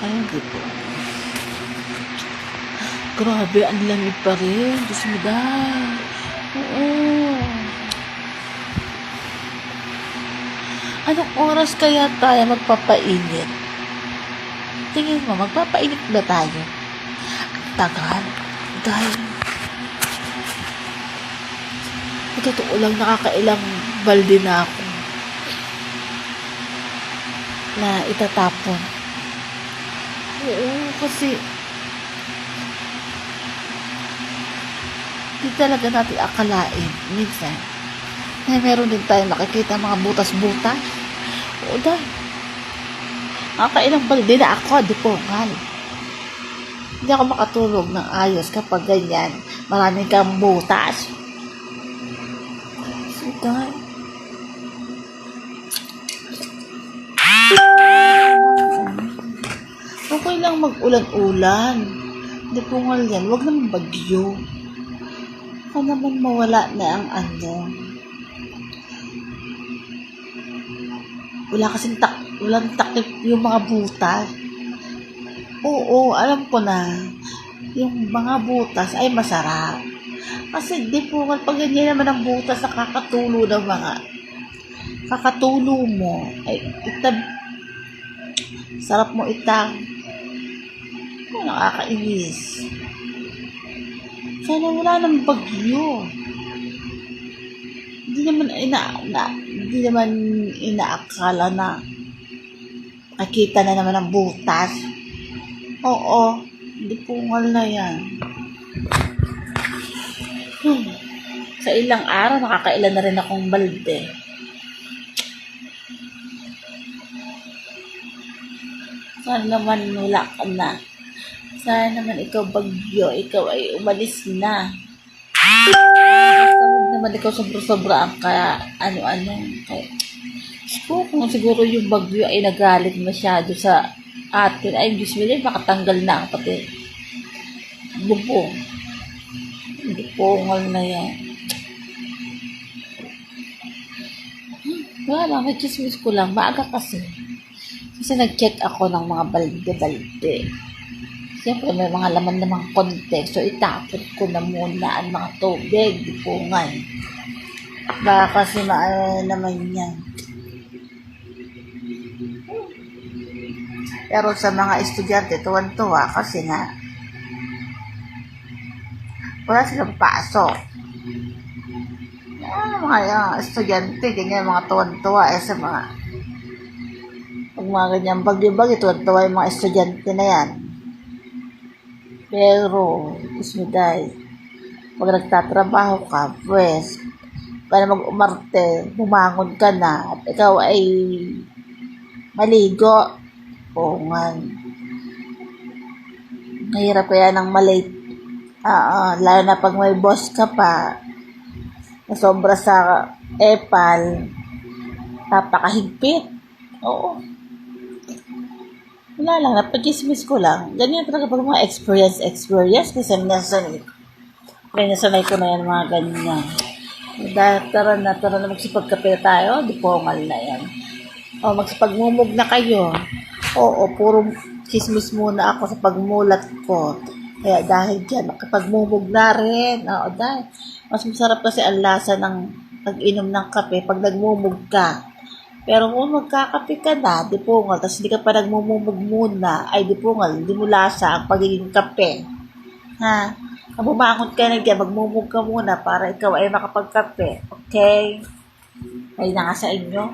Ay, hindi po. Grabe, ang lamig pa rin. Diyos mo, day. Oo. Anong oras kaya tayo magpapainit? Tingin mo, magpapainit ba tayo? Ang tagal. Dahil, sa totoo lang, nakakailang balde na ako na itatapon. Oo, kasi hindi talaga natin akalain minsan na meron din tayo makikita mga butas-butas. Oo, dahil nakakailang balde na ako, di po, ngal. Hindi ako makatulog ng ayos kapag ganyan. Maraming kang butas. So, dahil okay lang mag-ulan-ulan. Hindi po ngal yan. Huwag naman bagyo. Baka naman mawala na ang ano. Walang takip yung mga butas. Oo, alam ko na. Yung mga butas ay masarap. Kasi di po, pag ganyan naman ang butas, nakakatulo ng mga kakatulo mo. Ay, sarap mo itang. Oh, nakakainis. Sana wala ng bagyo. Hindi naman inaakala na nakita na naman ang butas. Oo, hindi pungal na yan. Sa ilang araw, nakakailan na rin akong balde. Sana naman wala ka na. Sana naman ikaw bagyo, ikaw ay umalis na. Basta huwag naman ikaw sobra-sobra ang ano-ano. Kung siguro yung bagyo ay nagalit masyado sa atin, ay Diyos mo din, makatanggal na ang pati bubong. Hindi pungal na yan. Wala lang, nag-chismis ko lang. Maaga kasi. Kasi nag-check ako ng mga balde-balde. Siyempre, may mga laman namang context. So, itapon ko na muna ang mga tubig. Di pungal. Baka kasi naman yan. Pero sa mga estudyante, tuwan-tuwa kasi nga wala silang pasok. Mga estudyante, ganyan, mga tuwan-tuwa sa mga pag mga ganyan bagyo-bagyo, tuwan-tuwa yung mga estudyante na yan. Pero, ismiday, pag nagtatrabaho ka, pues, para mag-umarte, bumangon ka na, at ikaw ay maligo. Oo nga. Mahirap kaya ng malate. Lalo na pag may boss ka pa, na sobra sa epal, napakahigpit. Oo. Wala lang, napag-ismis ko lang. Ganyan talaga pag mga experience, kasi nasanay ko na yan mga ganyan. Dahil tara na magsipagkape tayo, di pungal na yan. O, magsipagmumog na kayo. Oo, puro chismis muna ako sa pagmulat ko. Kaya dahil dyan, makapagmumog na rin. Oo, dahil mas masarap kasi ang lasa ng pag-inom ng kape pag nagmumog ka. Pero kung magkakape ka na, di pungal, tapos hindi ka pa nagmumumog muna, ay di pungal, hindi mo lasa ang pagiging kape. Ha? Kung bumangon ka na dyan, magmumog ka muna para ikaw ay makapagkape. Okay? Ay na nga sa inyo.